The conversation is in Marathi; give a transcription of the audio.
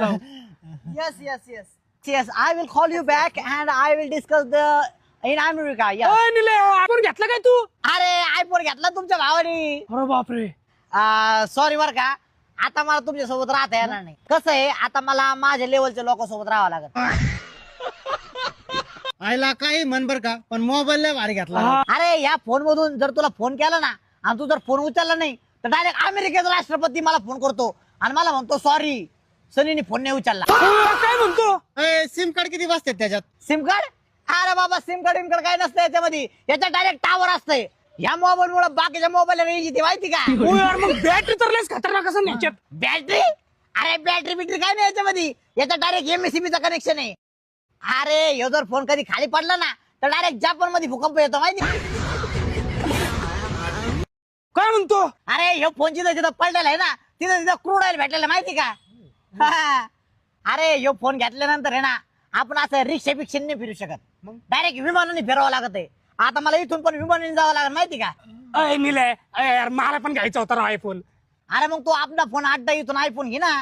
Rao. Yes, I will call you back and I will discuss the in America. Yeah. ओय निले आपण घेतला काय तू? अरे आयफोन घेतला तुमच्या भावाने. अरे बापरे. सॉरी बर का, आता मला तुमच्या सोबत राहता येणार नाही. कसं आहे, आता मला माझ्या लेवलच्या लोकांसोबत राहावं लागत. आईला काही म्हण बर का, पण मोबाईल लय भारी घेतला. हा. अरे या फोन मधून जर तुला फोन केला ना आणि तू जर फोन उचलला नाही तर डायरेक्ट अमेरिकेचा राष्ट्रपती मला फोन करतो आणि मला म्हणतो सॉरी सनीने फोन नाही उचलला. काय म्हणतो? सिम कार्ड किती वाजतात त्याच्यात? SIM card? अरे बाबा सिम कार्ड काय नसतं याच्यामध्ये, याच्यात डायरेक्ट टावर असतंय. या मोबाईल मुळे बाकीच्या मोबाईल रेंज येते माहिती का? ओ यार मग बॅटरी तर लयच खतरनाक असं ह्याच्यात. बॅटरी? अरे बॅटरी बिटरी काय नाही याच्यामध्ये, याच्यात डायरेक्ट एमएससीबीचा कनेक्शन आहे. अरे ह्यो जर फोन कधी खाली पडला ना तर डायरेक्ट जपान मध्ये भूकंप येतो माहिती का? काय म्हणतो? अरे ह्यो फोन जिथं पडलेला आहे ना तिथं क्रूड ऑइल भेटलेलं माहिती का? हा. अरे ह्यो फोन घेतल्यानंतर आहे ना आपण असं रिक्षा बिक्षाने नाही फिरू शकत, मग डायरेक्ट विमानाने फिरावं लागत आहे. आता मला इथून पण विमानाने जावं लागेल माहिती का? अय निले यार मला पण घ्यायचा होता राव आयफोन. अरे मग तू आपला फोन 8 इथून आयफोन घे ना,